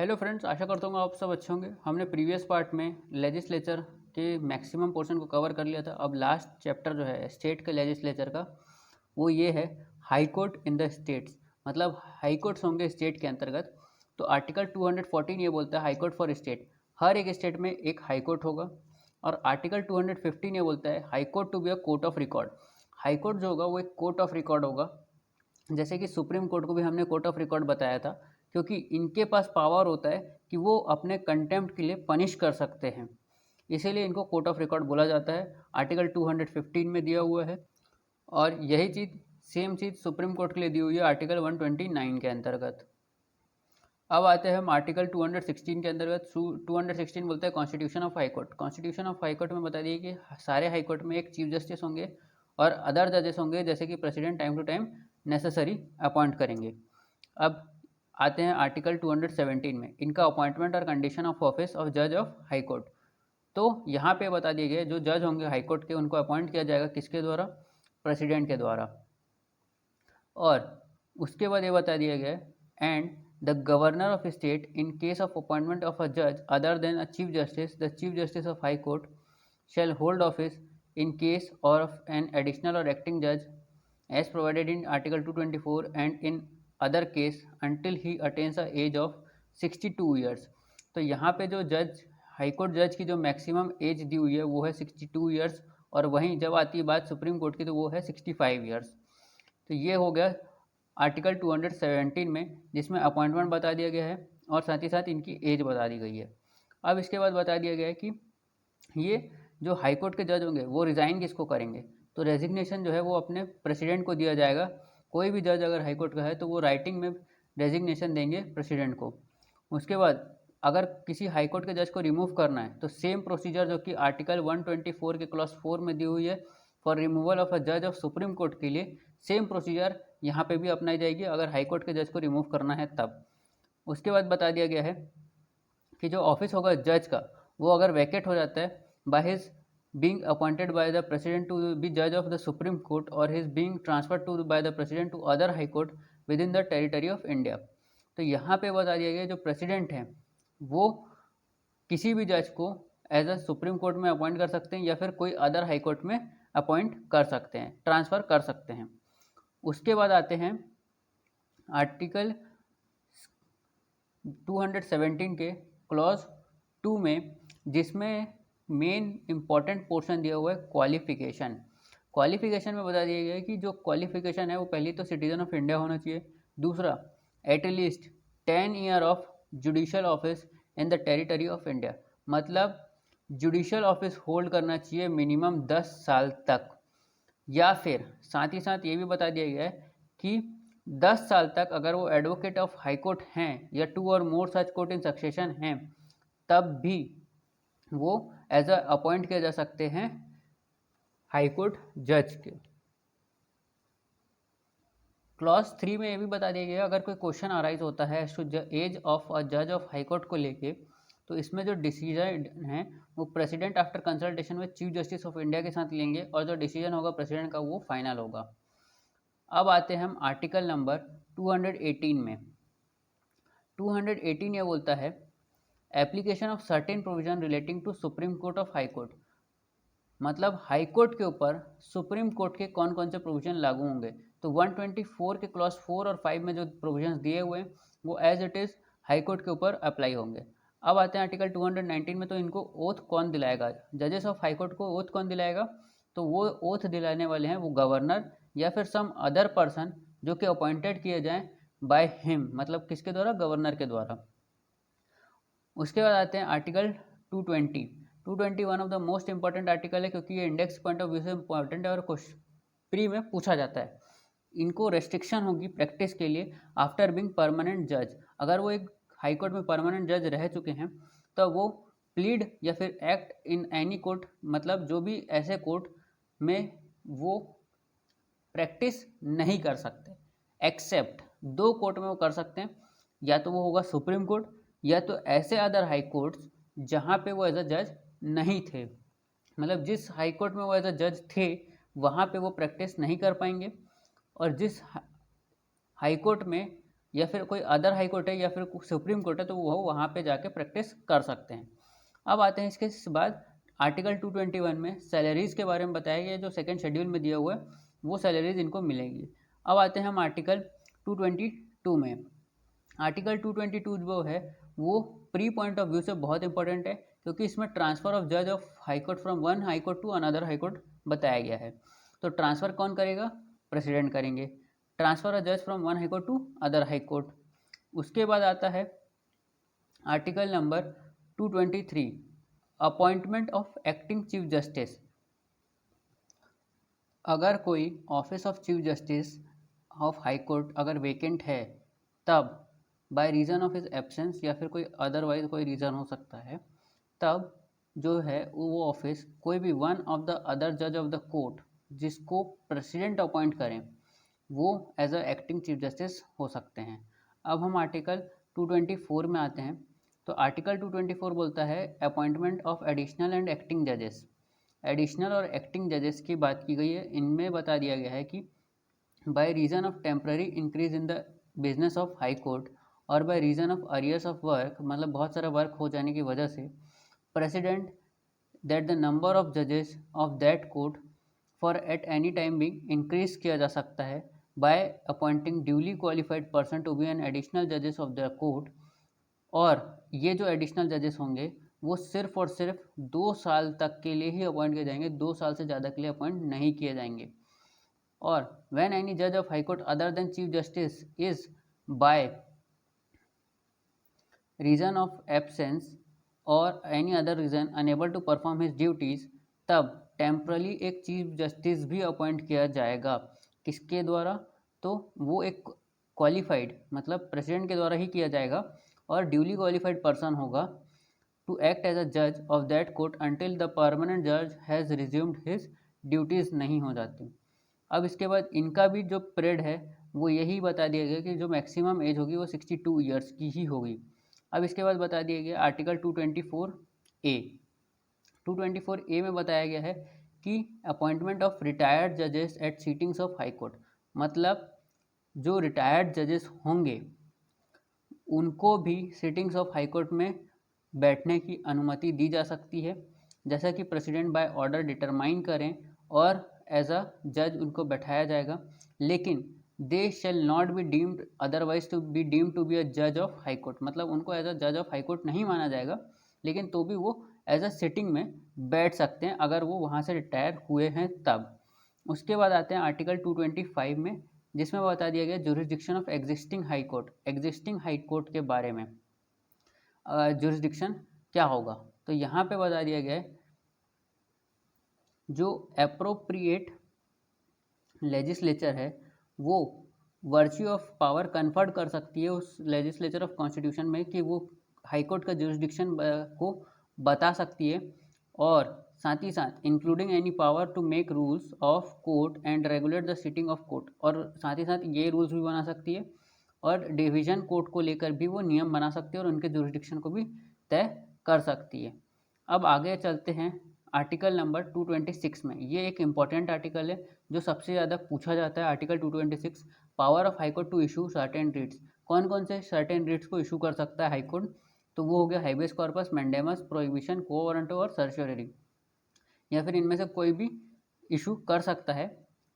Hello friends, आशा करता हूँ आप सब अच्छे होंगे। हमने प्रीवियस पार्ट में लेजिस्लेचर के मैक्सिमम पोर्शन को कवर कर लिया था। अब लास्ट चैप्टर जो है स्टेट के लेजिस्लेचर का, वो ये है high court in the states. मतलब हाई कोर्ट्स होंगे स्टेट के अंतर्गत। तो आर्टिकल 214 ये बोलता है हाई कोर्ट फॉर स्टेट, हर एक स्टेट में एक हाई कोर्ट होगा। और आर्टिकल 215 ये बोलता है high court to be a court of record. High court जो होगा वो एक कोर्ट ऑफ रिकॉर्ड होगा। जैसे कि सुप्रीम कोर्ट को भी हमने कोर्ट ऑफ रिकॉर्ड बताया था, क्योंकि इनके पास पावर होता है कि वो अपने कंटेम्प्ट के लिए पनिश कर सकते हैं, इसीलिए इनको कोर्ट ऑफ रिकॉर्ड बोला जाता है। आर्टिकल 215 में दिया हुआ है। और यही चीज़ सेम चीज़ सुप्रीम कोर्ट के लिए दी हुई है आर्टिकल 129 के अंतर्गत। अब आते हैं हम आर्टिकल 216 के अंतर्गत। 216 बोलते हैं constitution of high court. Constitution of high court में बता दिए कि सारे हाई कोर्ट में एक चीफ जस्टिस होंगे और अदर जजेस होंगे, जैसे कि president time to time necessary appoint करेंगे। अब आते हैं आर्टिकल 217 में, इनका अपॉइंटमेंट और कंडीशन ऑफ ऑफिस ऑफ जज ऑफ हाई कोर्ट। तो यहाँ पे बता दिए गए जो जज होंगे हाई कोर्ट के, उनको अपॉइंट किया जाएगा किसके द्वारा? प्रेसिडेंट के द्वारा। और उसके बाद ये बता दिया गया and the governor of state in case of appointment of a जज other than a chief justice, the chief justice of high court shall hold office in case of an additional or acting judge as provided in Article 224 and in other case until he attains the age of 62 years। तो यहाँ पे जो जज high court जज की जो maximum as the हुई है वो है 62 ईयर्स, और वहीं जब आती है बात सुप्रीम कोर्ट की तो वो है 65 ईयर्स। तो ये हो गया आर्टिकल 217 में, जिसमें अपॉइंटमेंट बता दिया गया है और साथ ही साथ इनकी एज बता दी गई है। अब इसके बाद बता दिया गया है कि ये जो हाई कोर्ट के जज होंगे वो रिज़ाइन किसको करेंगे? तो रेजिग्नेशन जो है वो अपने प्रेसिडेंट को दिया जाएगा। कोई भी जज अगर हाई कोर्ट का है तो वो राइटिंग में रेजिग्नेशन देंगे प्रेसिडेंट को। उसके बाद अगर किसी हाई कोर्ट के जज को रिमूव करना है तो सेम प्रोसीजर जो कि आर्टिकल 124 के क्लॉज 4 में दी हुई है फॉर रिमूवल ऑफ अ जज ऑफ सुप्रीम कोर्ट के लिए, सेम प्रोसीजर यहाँ पे भी अपनाई जाएगी अगर हाई कोर्ट के जज को रिमूव करना है तब। उसके बाद बता दिया गया है कि जो ऑफिस होगा जज का, वो अगर वैकेट हो जाता है by his being appointed by the president to be judge of the supreme court or his being transferred to by the president to other high court within the territory of India। तो यहाँ पे बता दिया गया जो president हैं वो किसी भी जज को एज अ सुप्रीम कोर्ट में अपॉइंट कर सकते हैं या फिर कोई अदर हाई कोर्ट में अपॉइंट कर सकते हैं, ट्रांसफ़र कर सकते हैं। उसके बाद आते हैं आर्टिकल 217 के क्लॉज 2 में, जिसमें मेन इम्पॉर्टेंट पोर्शन दिया हुआ है क्वालिफिकेशन। क्वालिफिकेशन में बता दिया गया है कि जो क्वालिफिकेशन है वो पहली तो सिटीजन ऑफ इंडिया होना चाहिए, दूसरा at least 10 year of judicial office in the territory of India. मतलब जुडिशल ऑफिस होल्ड करना चाहिए मिनिमम 10 साल तक, या फिर साथ ही साथ ये भी बता दिया गया है कि 10 साल तक अगर वो एडवोकेट ऑफ हाई कोर्ट हैं या 2 और मोर सच कोर्ट इन सक्सेशन हैं तब भी वो एज अ अपॉइंट किया जा सकते हैं हाई कोर्ट जज के। क्लॉज 3 में ये भी बता दिया गया अगर कोई क्वेश्चन अराइज होता है एज ऑफ अ जज ऑफ हाई कोर्ट को लेके, तो इसमें जो डिसीजन है वो प्रेसिडेंट आफ्टर कंसल्टेशन में चीफ जस्टिस ऑफ इंडिया के साथ लेंगे और जो डिसीजन होगा प्रेसिडेंट का वो फाइनल होगा। अब आते हैं हम आर्टिकल नंबर 218 में। 218 ये बोलता है application of certain provision relating to supreme court of high court. मतलब हाई कोर्ट के ऊपर सुप्रीम कोर्ट के कौन कौन से प्रोविजन लागू होंगे। तो 124 के क्लॉज 4 और 5 में जो प्रोविजंस दिए हुए हैं वो as it is high court के ऊपर अप्लाई होंगे। अब आते हैं आर्टिकल 219 में। तो इनको ओथ कौन दिलाएगा? जजेस ऑफ हाई कोर्ट को ओथ कौन दिलाएगा? तो वो ओथ दिलाने वाले हैं वो गवर्नर या फिर सम अदर पर्सन जो कि अपॉइंटेड किए जाएँ बाय हिम, मतलब किसके द्वारा? गवर्नर के द्वारा। उसके बाद आते हैं article 220। 220 one of the most important article है क्योंकि ये इंडेक्स पॉइंट ऑफ व्यू से इंपॉर्टेंट है और प्री में पूछा जाता है। इनको रेस्ट्रिक्शन होगी प्रैक्टिस के लिए आफ्टर बिंग परमानेंट जज। अगर वो एक हाई कोर्ट में परमानेंट जज रह चुके हैं तो वो प्लीड या फिर एक्ट इन एनी कोर्ट, मतलब जो भी ऐसे कोर्ट में वो प्रैक्टिस नहीं कर सकते, एक्सेप्ट 2 कोर्ट में वो कर सकते हैं, या तो वो होगा सुप्रीम कोर्ट या तो ऐसे अदर हाई कोर्ट्स जहाँ पे वो एज अ जज नहीं थे। मतलब जिस हाई कोर्ट में वो एज अ जज थे वहाँ पे वो प्रैक्टिस नहीं कर पाएंगे, और जिस हाई कोर्ट में या फिर कोई अदर हाई कोर्ट है या फिर सुप्रीम कोर्ट है तो वो वहाँ पे जाके प्रैक्टिस कर सकते हैं। अब आते हैं इसके बाद आर्टिकल 221 में सैलरीज़ के बारे में बताया गया, जो सेकंड शेड्यूल में दिया हुआ है वो सैलरीज इनको मिलेंगी। अब आते हैं हम आर्टिकल 222 में। आर्टिकल 222 जो है वो प्री पॉइंट ऑफ व्यू से बहुत इंपॉर्टेंट है, क्योंकि इसमें ट्रांसफ़र ऑफ जज of high court from one high court to another high court बताया गया है। तो ट्रांसफ़र कौन करेगा? प्रेसिडेंट करेंगे। ट्रांसफ़र ऑफ जज from one high court to other high court. उसके बाद आता है article number 223, appointment of acting chief justice. अगर कोई office of chief justice of high court अगर वेकेंट है, तब by reason of his absence या फिर कोई अदरवाइज कोई रीज़न हो सकता है, तब जो है वो ऑफिस कोई भी वन ऑफ द अदर जज ऑफ द कोर्ट जिसको प्रेसिडेंट अपॉइंट करें, वो as a acting chief justice हो सकते हैं। अब हम आर्टिकल 224 में आते हैं। तो आर्टिकल 224 बोलता है appointment of additional and acting जजेस। एडिशनल और एक्टिंग जजेस की बात की गई है। इनमें बता दिया गया है कि by reason of temporary increase in the business of high court और by reason of arrears of work, मतलब बहुत सारा वर्क हो जाने की वजह से, president that the number of जजेस of that court for at any time being increase किया जा सकता है by appointing duly qualified person to be an additional जजेस ऑफ द कोर्ट। और ये जो एडिशनल जजेस होंगे वो सिर्फ और सिर्फ 2 साल तक के लिए ही अपॉइंट किए जाएंगे, 2 साल से ज़्यादा के लिए अपॉइंट नहीं किए जाएंगे। और व्हेन एनी जज of high court other than chief justice is by reason of absence और any other reason unable to perform his duties, तब टेम्परली एक चीफ जस्टिस भी अपॉइंट किया जाएगा। किसके द्वारा? तो वो एक क्वालिफाइड, मतलब प्रेसिडेंट के द्वारा ही किया जाएगा और ड्यूली क्वालिफाइड पर्सन होगा टू एक्ट एज अ जज of that court until the permanent जज हैज़ रिज्यूम्ड हिज ड्यूटीज़ नहीं हो जाती। अब इसके बाद इनका भी जो पीरियड है वो यही बता दिया गया कि जो मैक्सिमम एज होगी वो 62 ईयर्स की ही होगी। अब इसके बाद बता दिया गया आर्टिकल 224A। 224A में बताया गया है कि अपॉइंटमेंट ऑफ रिटायर्ड जजेस at sittings of high court, मतलब जो रिटायर्ड जजेस होंगे उनको भी सीटिंग्स ऑफ हाई कोर्ट में बैठने की अनुमति दी जा सकती है, जैसा कि प्रेसिडेंट बाय ऑर्डर डिटरमाइन करें और एज अ जज उनको बैठाया जाएगा। लेकिन they shall not be deemed otherwise to be deemed to be a जज ऑफ हाई कोर्ट, मतलब उनको एज अ जज ऑफ हाई कोर्ट नहीं माना जाएगा, लेकिन तो भी वो एज अ सिटिंग में बैठ सकते हैं अगर वो वहाँ से रिटायर हुए हैं तब। उसके बाद आते हैं आर्टिकल 225 में, जिसमें बता दिया गया jurisdiction of existing high court. Existing high court के बारे में जुरिस्डिक्शन क्या होगा, तो यहाँ पे बता दिया गया है जो एप्रोप्रिएट लेजिस्लेचर है वो वर्च्यू ऑफ पावर कन्फर्ड कर सकती है उस लेजिस्लेचर ऑफ कॉन्स्टिट्यूशन में कि वो हाई कोर्ट का जुरिस्डिक्शन को बता सकती है, और साथ ही साथ including any power to make rules of court and regulate the sitting of court, और साथ ही साथ ये रूल्स भी बना सकती है और डिवीज़न कोर्ट को लेकर भी वो नियम बना सकती है और उनके जुरिस्डिक्शन को भी तय कर सकती है। अब आगे चलते हैं आर्टिकल नंबर 226 में। ये एक इम्पॉर्टेंट आर्टिकल है जो सबसे ज़्यादा पूछा जाता है। Article 226, power of high court to issue certain writs. कौन कौन से सर्टेन रिट्स को इशू कर सकता है हाई कोर्ट? तो वो हो गया habeas corpus, mandamus, prohibition, quo warranto और सर्चरी, या फिर इनमें से कोई भी इशू कर सकता है।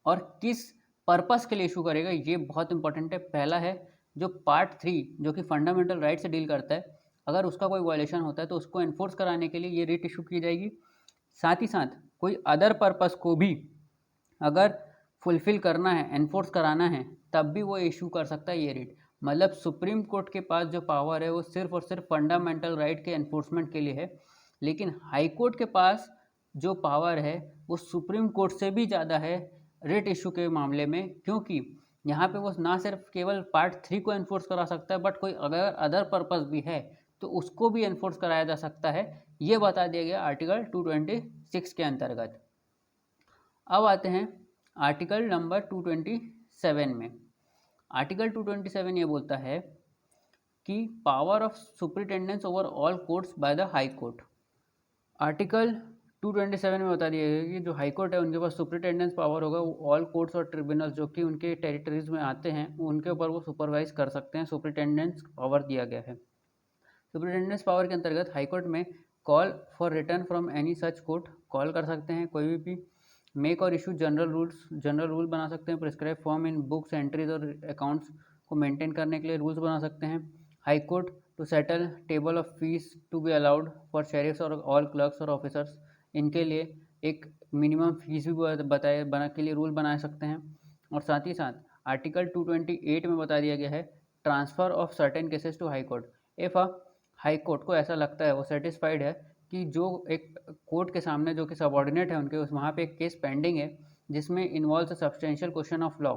और किस पर्पस के लिए इशू करेगा ये बहुत इंपॉर्टेंट है। पहला है जो पार्ट 3 जो कि फंडामेंटल राइट से डील करता है, अगर उसका कोई वायलेशन होता है तो उसको एनफोर्स कराने के लिए ये रिट इशू की जाएगी। साथ ही साथ कोई अदर पर्पस को भी अगर फुलफिल करना है, एनफोर्स कराना है, तब भी वो इशू कर सकता है ये रिट। मतलब सुप्रीम कोर्ट के पास जो पावर है वो सिर्फ और सिर्फ फंडामेंटल राइट के एनफोर्समेंट के लिए है, लेकिन हाई कोर्ट के पास जो पावर है वो सुप्रीम कोर्ट से भी ज़्यादा है रिट इशू के मामले में, क्योंकि यहाँ पे वो ना सिर्फ केवल पार्ट 3 को एनफोर्स करा सकता है, बट कोई अगर अदर पर्पस भी है तो उसको भी एनफोर्स कराया जा सकता है। ये बता दिया गया आर्टिकल 226 के अंतर्गत। अब आते हैं आर्टिकल नंबर 227 में। आर्टिकल 227 ये बोलता है कि power of superintendence over all courts by the high court. Article 227 में बता दिया गया कि जो हाई कोर्ट है उनके पास सुपरिटेंडेंस पावर होगा, वो ऑल कोर्ट्स और ट्रिब्यूनल जो कि उनके टेरिटरीज में आते हैं उनके ऊपर वो सुपरवाइज कर सकते हैं, सुपरिटेंडेंस पावर दिया गया है। सुपरिटेंडेंस पावर के अंतर्गत हाई कोर्ट में call for return from any such court, call कर सकते हैं कोई भी, मेक और इशू जनरल रूल बना सकते हैं, prescribe form in books entries और अकाउंट्स को मेंटेन करने के लिए रूल्स बना सकते हैं। High court to settle table of fees to be allowed for sheriffs और ऑल क्लर्क्स और ऑफिसर्स, इनके लिए एक मिनिमम फीस भी बताए बना के लिए रूल बना सकते हैं। और साथ ही साथ आर्टिकल 228 में बता दिया गया है transfer of certain cases to high court. If high court को ऐसा लगता है, वो सेटिस्फाइड है कि जो एक कोर्ट के सामने जो कि सबॉर्डिनेट है उनके, उस वहाँ पे एक केस पेंडिंग है जिसमें involve substantial question of law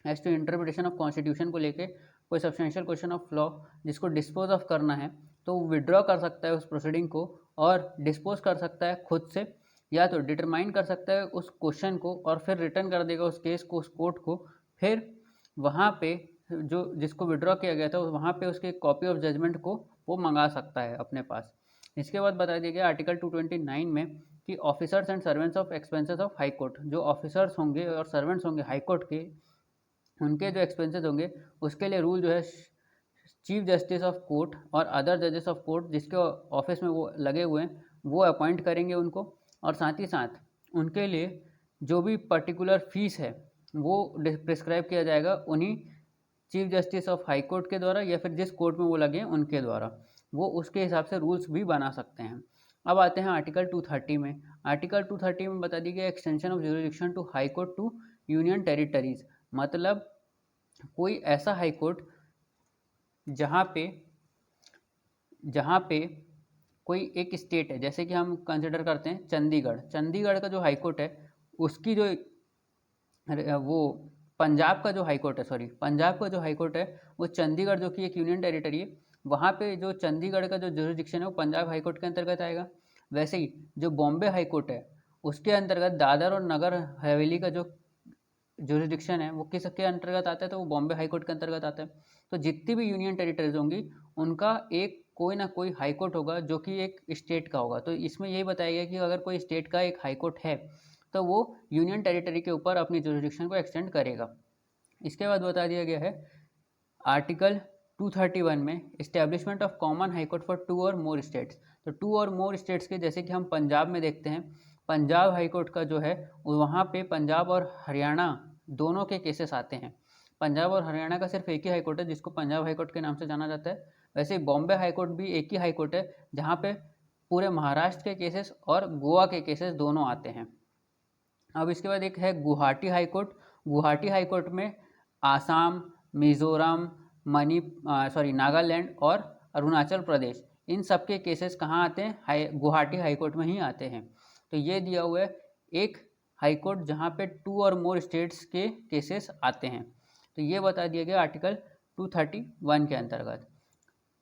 as to interpretation of constitution को लेके कोई सब्सटेंशियल क्वेश्चन ऑफ लॉ जिसको डिस्पोज ऑफ करना है, तो वो विड्रॉ कर सकता है उस प्रोसीडिंग को और डिस्पोज कर सकता है खुद से, या तो डिटरमाइन कर सकता है उस क्वेश्चन को और फिर रिटर्न कर देगा उस केस को उस कोर्ट को, फिर वहाँ पे जो जिसको विड्रॉ किया गया था वहाँ पे उसके कॉपी ऑफ जजमेंट को वो मंगा सकता है अपने पास। इसके बाद बता दिया गया आर्टिकल 229 में कि officers and servants of expenses of high court, जो ऑफिसर्स होंगे और सर्वेंट्स होंगे हाई कोर्ट के, उनके जो एक्सपेंसेस होंगे उसके लिए रूल जो है चीफ जस्टिस ऑफ कोर्ट और अदर जजेस ऑफ कोर्ट जिसके ऑफिस में वो लगे हुए हैं वो अपॉइंट करेंगे उनको, और साथ ही साथ उनके लिए जो भी पर्टिकुलर फीस है वो प्रिस्क्राइब किया जाएगा उन्हीं chief justice of high court के द्वारा या फिर जिस कोर्ट में वो लगे हैं उनके द्वारा, वो उसके हिसाब से रूल्स भी बना सकते हैं। अब आते हैं आर्टिकल 230 में। आर्टिकल 230 में बता दी गई extension of jurisdiction to high court to union territories, मतलब कोई ऐसा हाई कोर्ट जहाँ पे कोई एक स्टेट है, जैसे कि हम कंसिडर करते हैं चंडीगढ़ का जो हाई कोर्ट है उसकी जो वो पंजाब का जो हाई कोर्ट है, पंजाब का जो हाई कोर्ट है वो चंडीगढ़ जो कि एक यूनियन टेरिटरी है, वहाँ पे जो चंडीगढ़ का जो ज्यूरिडिक्शन है वो पंजाब हाई कोर्ट के अंतर्गत आएगा। वैसे ही जो बॉम्बे हाई कोर्ट है उसके अंतर्गत दादर और नगर हवेली का जो ज्यूरिडिक्शन है वो किसके अंतर्गत आता है, तो वो बॉम्बे हाई कोर्ट के अंतर्गत आता है। तो जितनी भी यूनियन टेरिटरीज होंगी उनका एक कोई ना कोई हाई कोर्ट होगा जो कि एक स्टेट का होगा। तो इसमें यही बताया गया कि अगर कोई स्टेट का एक हाई कोर्ट है तो वो यूनियन टेरिटरी के ऊपर अपनी ज्यूरिडिक्शन को एक्सटेंड करेगा। इसके बाद बता दिया गया है आर्टिकल 231 में establishment of common high court for 2 और मोर स्टेट्स। तो 2 और मोर स्टेट्स के, जैसे कि हम पंजाब में देखते हैं पंजाब हाई कोर्ट का जो है वहाँ पे पंजाब और हरियाणा दोनों के केसेस आते हैं। पंजाब और हरियाणा का सिर्फ एक ही हाई कोर्ट है जिसको पंजाब हाई कोर्ट के नाम से जाना जाता है। वैसे बॉम्बे हाई कोर्ट भी एक ही हाई कोर्ट है जहाँ पे पूरे महाराष्ट्र के केसेस और गोवा के केसेस दोनों आते हैं। अब इसके बाद एक है Guwahati high court. Guwahati high court में आसाम, मिज़ोरम, नागालैंड और अरुणाचल प्रदेश, इन सब के केसेस कहाँ आते हैं, गुवाहाटी हाई कोर्ट में ही आते हैं। तो ये दिया हुआ है एक हाई कोर्ट जहाँ पे 2 और मोर स्टेट्स के केसेस आते हैं। तो ये बता दिया गया आर्टिकल 231 के अंतर्गत।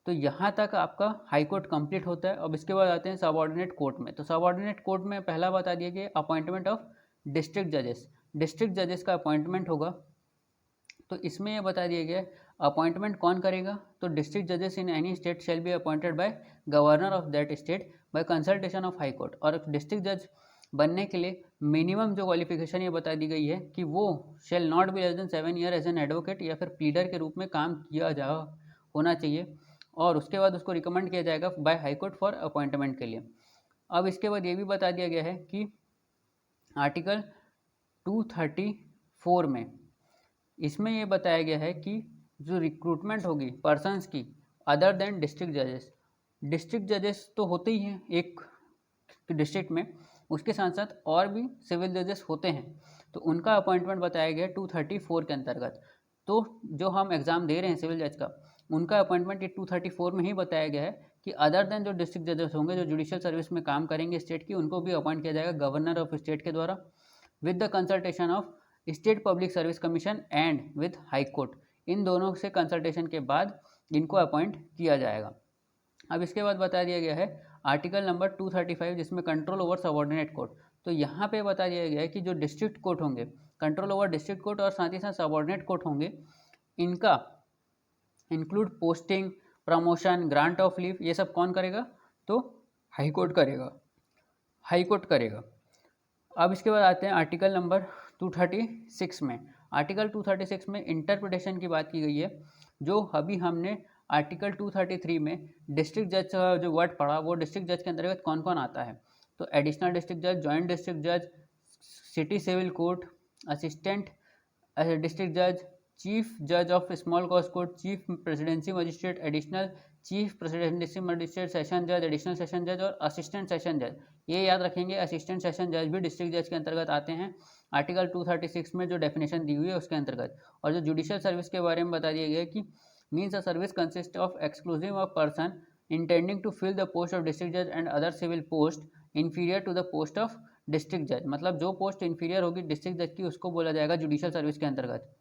तो यहाँ तक आपका हाई कोर्ट कंप्लीट होता है। अब इसके बाद आते हैं सबऑर्डिनेट कोर्ट में। तो सबऑर्डिनेट कोर्ट में पहला बता दिया गया अपॉइंटमेंट ऑफ डिस्ट्रिक्ट जजेस। डिस्ट्रिक्ट जजेस का अपॉइंटमेंट होगा, तो इसमें यह बता दिया गया अपॉइंटमेंट कौन करेगा, तो डिस्ट्रिक्ट जजेस in any state shall be appointed by governor of that state by consultation of high court. और डिस्ट्रिक्ट जज बनने के लिए मिनिमम जो क्वालिफिकेशन ये बता दी गई है कि वो shall not be less than 7 year as an advocate या फिर प्लीडर के रूप में काम किया जा होना चाहिए, और उसके बाद उसको रिकमेंड किया जाएगा by high court for appointment के लिए। अब इसके बाद ये भी बता दिया गया है कि आर्टिकल 234 में इसमें ये बताया गया है कि जो रिक्रूटमेंट होगी पर्सन्स की अदर देन डिस्ट्रिक्ट जजेस तो होते ही हैं एक डिस्ट्रिक्ट में, उसके साथ साथ और भी सिविल जजेस होते हैं, तो उनका अपॉइंटमेंट बताया गया 234 के अंतर्गत। तो जो हम एग्ज़ाम दे रहे हैं सिविल जज का, उनका अपॉइंटमेंट ये 234 में ही बताया गया है कि अदर देन जो डिस्ट्रिक्ट जजेस होंगे जो जुडिशियल सर्विस में काम करेंगे स्टेट की, उनको भी अपॉइंट किया जाएगा गवर्नर ऑफ स्टेट के द्वारा with the consultation of state public service commission and with high court. इन दोनों से कंसल्टेशन के बाद इनको अपॉइंट किया जाएगा। अब इसके बाद बता दिया गया है आर्टिकल नंबर 235 जिसमें कंट्रोल ओवर सबऑर्डिनेट कोर्ट। तो यहाँ पे बता दिया गया है कि जो डिस्ट्रिक्ट कोर्ट होंगे, कंट्रोल ओवर डिस्ट्रिक्ट कोर्ट और साथ ही साथ सबऑर्डिनेट कोर्ट होंगे, इनका include posting, promotion, grant of leave, ये सब कौन करेगा, तो हाई कोर्ट करेगा। हाई कोर्ट करेगा। अब इसके बाद आते हैं आर्टिकल नंबर 236 में। आर्टिकल 236 में इंटरप्रिटेशन की बात की गई है। जो अभी हमने आर्टिकल 233 में डिस्ट्रिक्ट जज का जो वर्ड पढ़ा, वो डिस्ट्रिक्ट जज के अंतर्गत कौन कौन आता है। तो एडिशनल डिस्ट्रिक्ट जज, जॉइंट डिस्ट्रिक्ट जज, city civil court, assistant district जज, चीफ जज of small cause court, chief presidency magistrate, additional chief presidency magistrate, session जज, एडिशनल सेशन जज और असिस्टेंट सेशन जज। ये याद रखेंगे, असिस्टेंट सेशन जज भी डिस्ट्रिक्ट जज के अंतर्गत आते हैं आर्टिकल 236 में जो डेफिनेशन दी हुई है उसके अंतर्गत। और जो जुडिशियल सर्विस के बारे में बता दिया गया कि means a service consist of exclusive of person intending to fill the post of district जज and other civil post inferior to the post of district जज। मतलब जो पोस्ट इंफीरियर होगी डिस्ट्रिक्ट जज की उसको बोला जाएगा जुडिशियल सर्विस के अंतर्गत।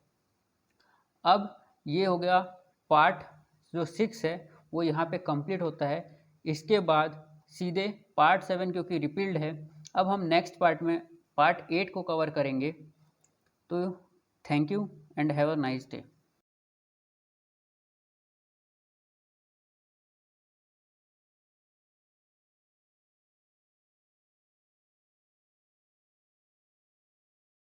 अब ये हो गया पार्ट जो 6 है वो यहाँ पे कंप्लीट होता है। इसके बाद सीधे पार्ट 7 क्योंकि रिपील्ड है, अब हम नेक्स्ट पार्ट में पार्ट 8 को कवर करेंगे। तो thank you and have a nice day.